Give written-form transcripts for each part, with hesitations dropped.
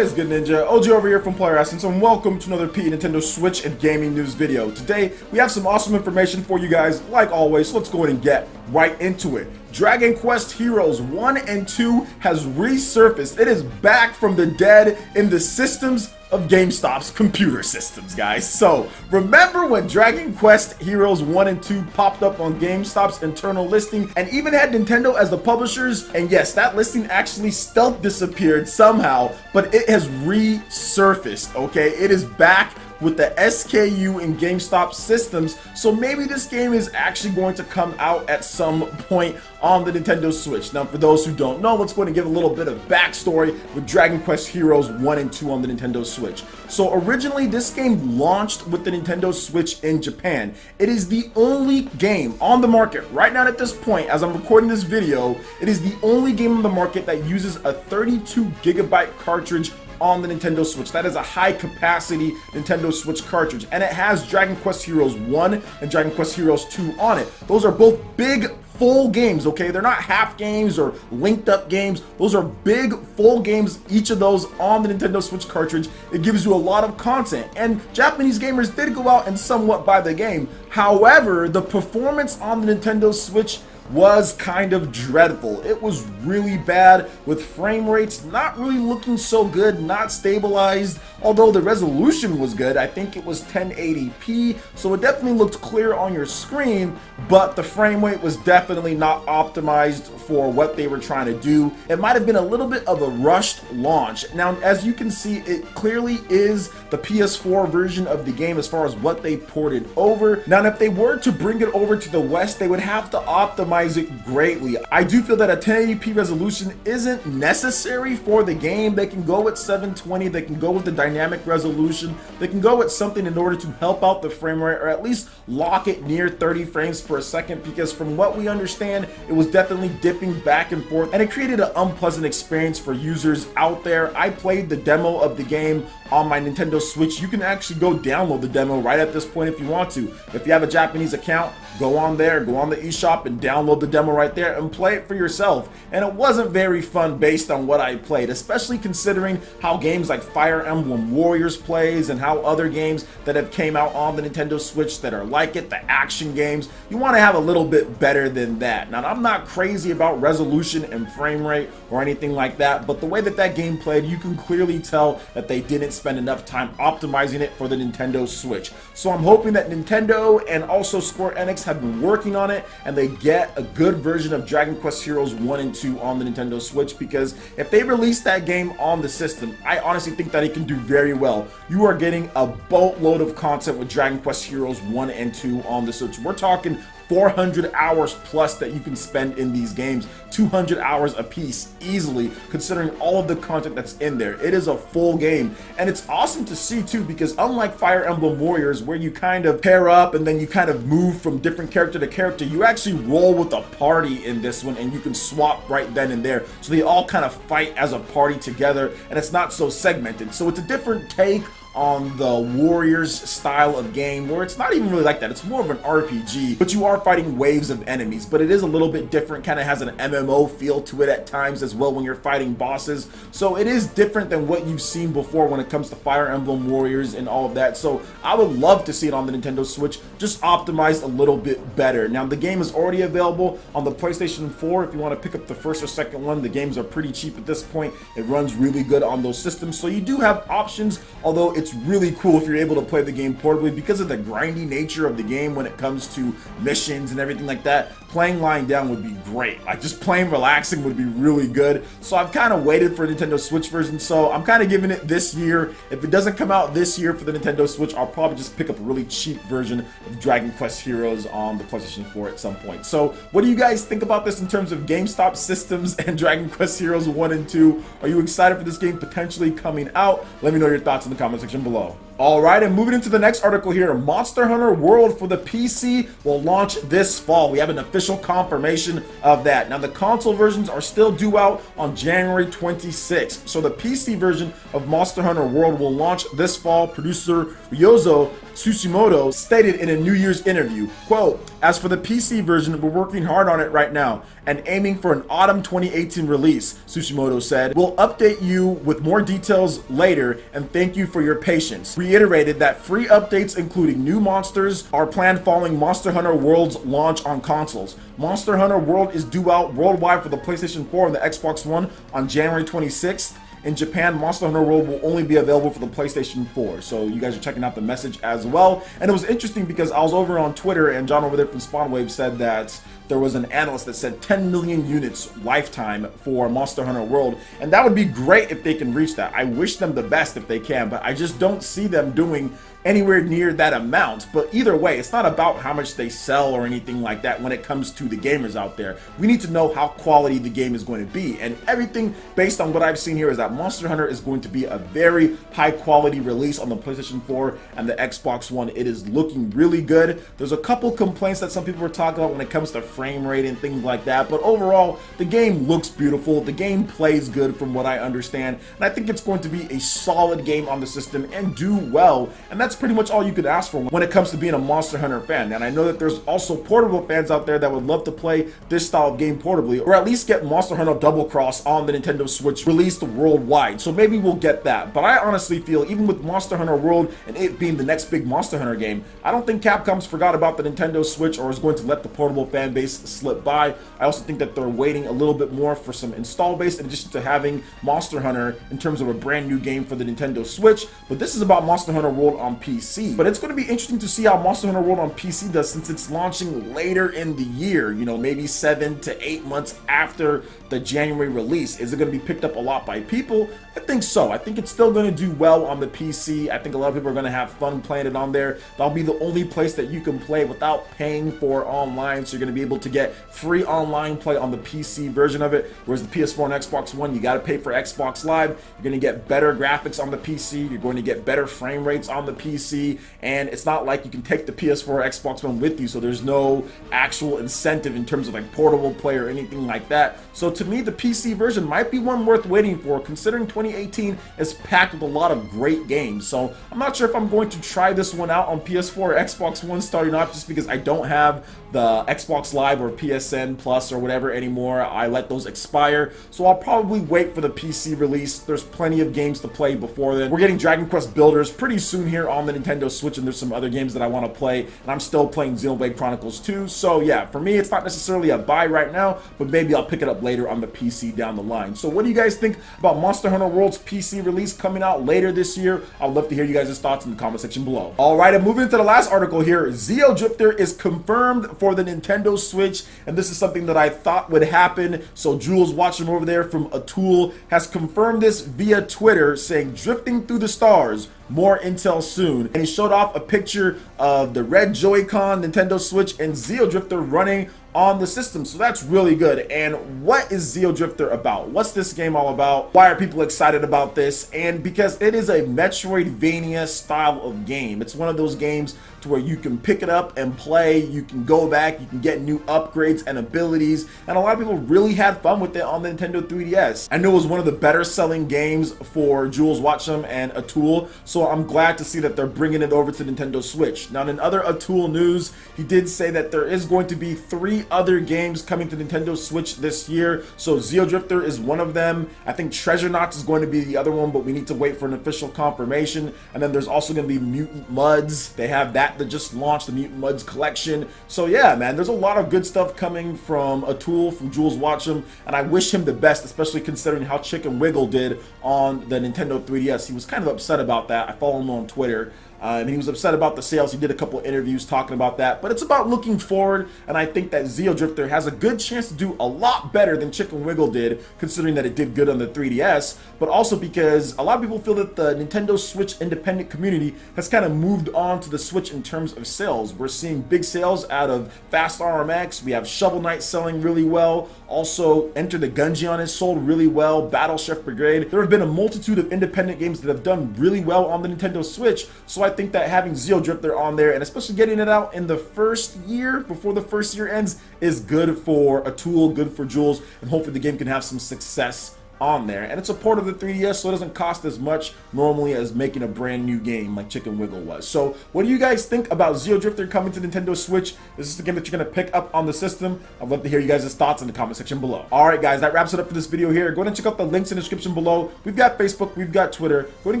What is good, Ninja? OG over here from Player Essence, and welcome to another Nintendo Switch and gaming news video. Today, we have some awesome information for you guys, like always, so let's go ahead and get right into it. Dragon Quest Heroes 1 and 2 has resurfaced. It is back from the dead in the systems of GameStop's computer systems, guys. So, remember when Dragon Quest Heroes 1 and 2 popped up on GameStop's internal listing and even had Nintendo as the publishers? And yes, that listing actually stealth disappeared somehow, but it has resurfaced, okay? It is back with the SKU in GameStop systems, so maybe this game is actually going to come out at some point on the Nintendo Switch. Now, for those who don't know, let's go ahead and give a little bit of backstory with Dragon Quest Heroes 1 and 2 on the Nintendo Switch. So originally, this game launched with the Nintendo Switch in Japan. It is the only game on the market right now at this point, as I'm recording this video, it is the only game on the market that uses a 32GB cartridge on the Nintendo Switch. That is a high capacity Nintendo Switch cartridge, and it has Dragon Quest Heroes 1 and Dragon Quest Heroes 2 on it. Those are both big full games, okay? They're not half games or linked up games. Those are big full games, each of those on the Nintendo Switch cartridge. It gives you a lot of content, and Japanese gamers did go out and somewhat buy the game. However, the performance on the Nintendo Switch was kind of dreadful. It was really bad, with frame rates not really looking so good, not stabilized, although the resolution was good. I think it was 1080p, so it definitely looked clear on your screen, but the frame rate was definitely not optimized for what they were trying to do. It might have been a little bit of a rushed launch. Now, as you can see, it clearly is the PS4 version of the game as far as what they ported over. Now, if they were to bring it over to the West, they would have to optimize it greatly. I do feel that a 1080p resolution isn't necessary for the game. They can go with 720, they can go with the dynamic resolution, they can go with something in order to help out the frame rate, or at least lock it near 30 frames per second, because from what we understand, it was definitely dipping back and forth, and it created an unpleasant experience for users out there. I played the demo of the game on my Nintendo Switch. You can actually go download the demo right at this point if you want to. If you have a Japanese account, go on there, go on the eShop and download the demo right there and play it for yourself. And it wasn't very fun based on what I played, especially considering how games like Fire Emblem Warriors plays and how other games that have came out on the Nintendo Switch that are like it, the action games, you want to have a little bit better than that. Now, I'm not crazy about resolution and frame rate or anything like that, but the way that that game played, you can clearly tell that they didn't spend enough time optimizing it for the Nintendo Switch. So I'm hoping that Nintendo and also Square Enix have been working on it and they get a good version of Dragon Quest Heroes 1 and 2 on the Nintendo Switch, because if they release that game on the system, I honestly think that it can do very well. You are getting a boatload of content with Dragon Quest Heroes 1 and 2 on the Switch. We're talking 400 hours plus that you can spend in these games, 200 hours a piece easily, considering all of the content that's in there. It is a full game, and it's awesome to see too, because unlike Fire Emblem Warriors, where you kind of pair up and then you kind of move from different character to character, you actually roll with a party in this one, and you can swap right then and there, so they all kind of fight as a party together, and it's not so segmented. So it's a different take on the Warriors style of game, where it's not even really like that. It's more of an RPG, but you are fighting waves of enemies, but it is a little bit different, kind of has an MMO feel to it at times as well when you're fighting bosses. So it is different than what you've seen before when it comes to Fire Emblem Warriors and all of that. So I would love to see it on the Nintendo Switch, just optimized a little bit better. Now, the game is already available on the PlayStation 4 if you want to pick up the first or second one. The games are pretty cheap at this point. It runs really good on those systems, so you do have options, although it's really cool if you're able to play the game portably because of the grindy nature of the game when it comes to missions and everything like that. Playing lying down would be great. Like, just playing relaxing would be really good. So I've kind of waited for a Nintendo Switch version, so I'm kind of giving it this year. If it doesn't come out this year for the Nintendo Switch, I'll probably just pick up a really cheap version of Dragon Quest Heroes on the PlayStation 4 at some point. So what do you guys think about this in terms of GameStop systems and Dragon Quest Heroes 1 and 2? Are you excited for this game potentially coming out? Let me know your thoughts in the comment section below. Alright, and moving into the next article here, Monster Hunter World for the PC will launch this fall. We have an official confirmation of that. Now, the console versions are still due out on January 26th. So the PC version of Monster Hunter World will launch this fall. Producer Ryozo Tsushimoto stated in a New Year's interview, quote, "As for the PC version, we're working hard on it right now and aiming for an autumn 2018 release," Tsushimoto said. "We'll update you with more details later and thank you for your patience." Reiterated that free updates including new monsters are planned following Monster Hunter World's launch on consoles. Monster Hunter World is due out worldwide for the PlayStation 4 and the Xbox One on January 26th. In Japan, Monster Hunter World will only be available for the PlayStation 4. So you guys are checking out the message as well. And it was interesting because I was over on Twitter and John over there from Spawnwave said that there was an analyst that said 10 million units lifetime for Monster Hunter World. And that would be great if they can reach that. I wish them the best if they can, but I just don't see them doing anywhere near that amount. But either way, it's not about how much they sell or anything like that when it comes to the gamers out there. We need to know how quality the game is going to be, and everything based on what I've seen here is that Monster Hunter is going to be a very high quality release on the PlayStation 4 and the Xbox One. It is looking really good. There's a couple complaints that some people were talking about when it comes to frame rate and things like that, but overall the game looks beautiful, the game plays good from what I understand, and I think it's going to be a solid game on the system and do well, and that's pretty much all you could ask for when it comes to being a Monster Hunter fan. And I know that there's also portable fans out there that would love to play this style of game portably, or at least get Monster Hunter Double Cross on the Nintendo Switch released worldwide. So maybe we'll get that. But I honestly feel, even with Monster Hunter World and it being the next big Monster Hunter game, I don't think Capcom's forgot about the Nintendo Switch or is going to let the portable fan base slip by. I also think that they're waiting a little bit more for some install base in addition to having Monster Hunter in terms of a brand new game for the Nintendo Switch. But this is about Monster Hunter World on PC. But it's going to be interesting to see how Monster Hunter World on PC does, since it's launching later in the year, you know, maybe 7 to 8 months after the January release. Is it going to be picked up a lot by people? I think so. I think it's still going to do well on the PC. I think a lot of people are going to have fun playing it on there. That'll be the only place that you can play without paying for online, so you're going to be able to get free online play on the PC version of it, whereas the PS4 and Xbox One, you got to pay for Xbox Live. You're going to get better graphics on the PC, you're going to get better frame rates on the PC, and it's not like you can take the PS4 or Xbox One with you, so there's no actual incentive in terms of like portable play or anything like that. So to me, the PC version might be one worth waiting for, considering 2018 is packed with a lot of great games. So I'm not sure if I'm going to try this one out on PS4 or Xbox One starting off, just because I don't have the Xbox Live or PSN Plus or whatever anymore. I let those expire, so I'll probably wait for the PC release. There's plenty of games to play before then. We're getting Dragon Quest Builders pretty soon here on the Nintendo Switch, and there's some other games that I want to play, and I'm still playing Xenoblade Chronicles 2. So yeah, for me, it's not necessarily a buy right now, but maybe I'll pick it up later on the PC down the line. So what do you guys think about Monster Hunter World's PC release coming out later this year? I'd love to hear you guys' thoughts in the comment section below. Alright, and moving to the last article here, Xeodrifter is confirmed for the Nintendo Switch, and this is something that I thought would happen. So Jules watching over there from Atool has confirmed this via Twitter, saying drifting through the stars, more intel soon. And he showed off a picture of the red Joy-Con Nintendo Switch and Xeodrifter running on the system, so that's really good. And what is Xeodrifter about? What's this game all about? Why are people excited about this? And because it is a Metroidvania style of game. It's one of those games to where you can pick it up and play, you can go back, you can get new upgrades and abilities, and a lot of people really had fun with it on the Nintendo 3DS. I know it was one of the better selling games for Jules Watchum and Atool, so I'm glad to see that they're bringing it over to Nintendo Switch. Now, in other Atool news, he did say that there is going to be 3 other games coming to Nintendo Switch this year. So Xeodrifter is one of them. I think Treasure Knots is going to be the other one, but we need to wait for an official confirmation. And then there's also going to be Mutant Mudds. They have that just launched, the Mutant Mudds collection. So yeah, man, there's a lot of good stuff coming from Atool, from Jules Watchum, and I wish him the best, especially considering how Chicken Wiggle did on the Nintendo 3DS. He was kind of upset about that. I follow him on Twitter. And he was upset about the sales. He did a couple interviews talking about that, but it's about looking forward, and I think that Xeodrifter has a good chance to do a lot better than Chicken Wiggle did, considering that it did good on the 3DS, but also because a lot of people feel that the Nintendo Switch independent community has kind of moved on to the Switch in terms of sales. We're seeing big sales out of Fast RMX, we have Shovel Knight selling really well, also Enter the Gungeon has sold really well, Battle Chef Brigade. There have been a multitude of independent games that have done really well on the Nintendo Switch, so I think that having Xeodrifter on there, and especially getting it out in the first year, before the first year ends, is good for Atool, good for Jules, and hopefully the game can have some success on there, and it's a port of the 3DS, so it doesn't cost as much normally as making a brand new game like Chicken Wiggle was. So what do you guys think about Xeodrifter coming to Nintendo Switch? Is this the game that you're going to pick up on the system? I'd love to hear you guys' thoughts in the comment section below. Alright guys, that wraps it up for this video here. Go ahead and check out the links in the description below. We've got Facebook, we've got Twitter. Go ahead and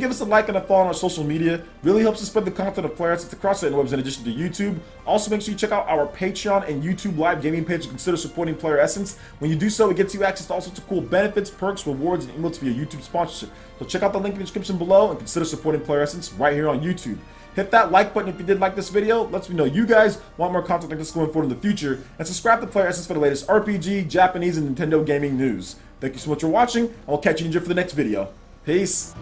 give us a like and a follow on our social media. Really helps us spread the content of Player Essence across the interwebs in addition to YouTube. Also make sure you check out our Patreon and YouTube live gaming page and consider supporting Player Essence. When you do so, it gets you access to all sorts of cool benefits, perks, rewards, and emotes via YouTube sponsorship. So check out the link in the description below and consider supporting Player Essence right here on YouTube. Hit that like button if you did like this video. Lets me know you guys want more content like this going forward in the future. And subscribe to Player Essence for the latest RPG, Japanese, and Nintendo gaming news. Thank you so much for watching. I'll catch you in for the next video. Peace.